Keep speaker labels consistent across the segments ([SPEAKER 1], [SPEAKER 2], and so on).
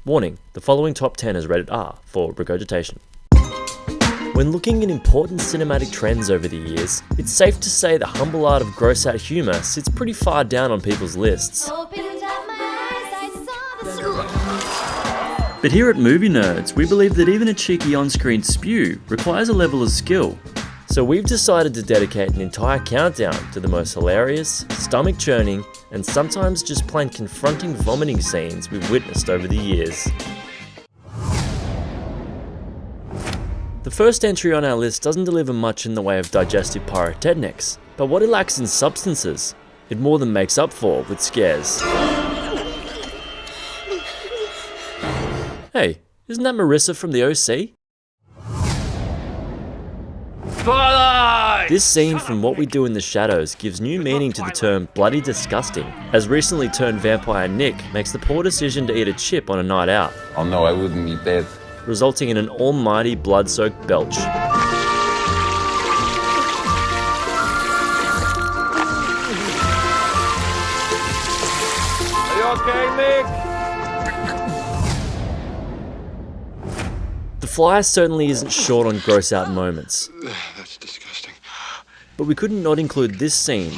[SPEAKER 1] Warning, the following top 10 is rated R for regurgitation. When looking at important cinematic trends over the years, it's safe to say the humble art of gross-out humour sits pretty far down on people's lists. But here at Movie Nerds, we believe that even a cheeky on-screen spew requires a level of skill. So we've decided to dedicate an entire countdown to the most hilarious, stomach-churning, and sometimes just plain confronting vomiting scenes we've witnessed over the years. The first entry on our list doesn't deliver much in the way of digestive pyrotechnics, but what it lacks in substances, it more than makes up for with scares. Hey, isn't that Marissa from the OC? This scene from What We Do in the Shadows gives new meaning to the term bloody disgusting, as recently turned vampire Nick makes the poor decision to eat a chip on a night out.
[SPEAKER 2] Oh no, I wouldn't eat that.
[SPEAKER 1] Resulting in an almighty blood-soaked belch.
[SPEAKER 2] Are you okay, Nick?
[SPEAKER 1] The Fly certainly isn't short on gross-out moments.
[SPEAKER 3] That's disgusting.
[SPEAKER 1] But we couldn't not include this scene.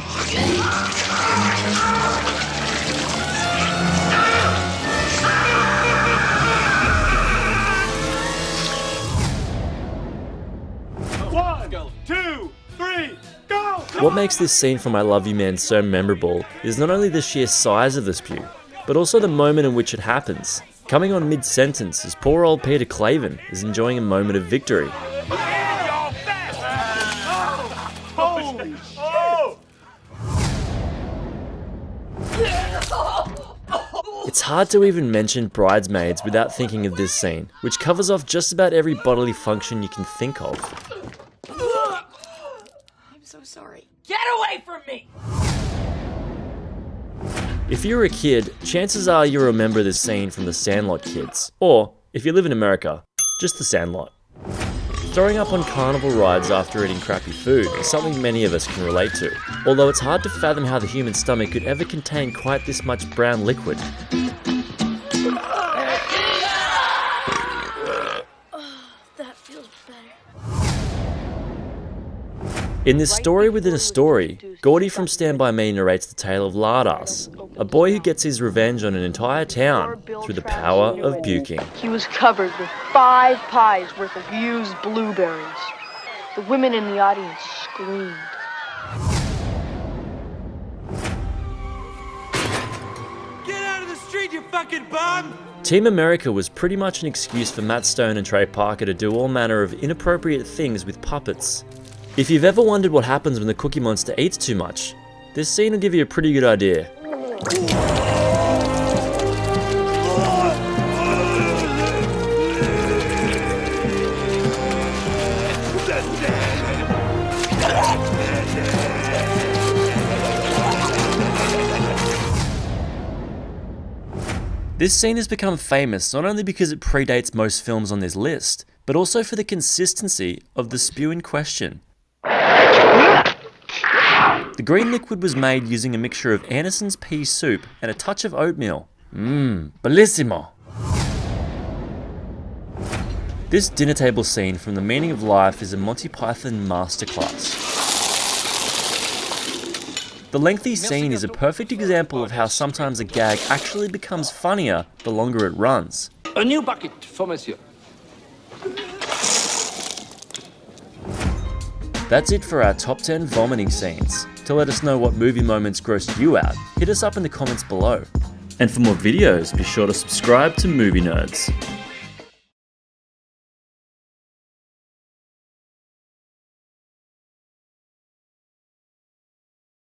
[SPEAKER 1] What makes this scene from I Love You Man so memorable is not only the sheer size of the spew, but also the moment in which it happens, coming on mid-sentence as poor old Peter Clavin is enjoying a moment of victory. It's hard to even mention Bridesmaids without thinking of this scene, which covers off just about every bodily function you can think of.
[SPEAKER 4] I'm so sorry. Get away from me!
[SPEAKER 1] If you're a kid, chances are you'll remember this scene from the Sandlot kids. Or, if you live in America, just the Sandlot. Throwing up on carnival rides after eating crappy food is something many of us can relate to, although it's hard to fathom how the human stomach could ever contain quite this much brown liquid.
[SPEAKER 4] That feels better.
[SPEAKER 1] In this story within a story, Gordy from Stand By Me narrates the tale of Lardass, a boy who gets his revenge on an entire town through the power of puking.
[SPEAKER 5] He was covered with 5 pies worth of used blueberries. The women in the audience screamed.
[SPEAKER 6] Get out of the street, you fucking bum!
[SPEAKER 1] Team America was pretty much an excuse for Matt Stone and Trey Parker to do all manner of inappropriate things with puppets. If you've ever wondered what happens when the Cookie Monster eats too much, this scene will give you a pretty good idea. This scene has become famous not only because it predates most films on this list, but also for the consistency of the spew in question. The green liquid was made using a mixture of Anderson's pea soup and a touch of oatmeal. Bellissimo! This dinner table scene from The Meaning of Life is a Monty Python masterclass. The lengthy scene is a perfect example of how sometimes a gag actually becomes funnier the longer it runs.
[SPEAKER 6] A new bucket for monsieur.
[SPEAKER 1] That's it for our top 10 vomiting scenes. To let us know what movie moments grossed you out, hit us up in the comments below. And for more videos, be sure to subscribe to Movie Nerds.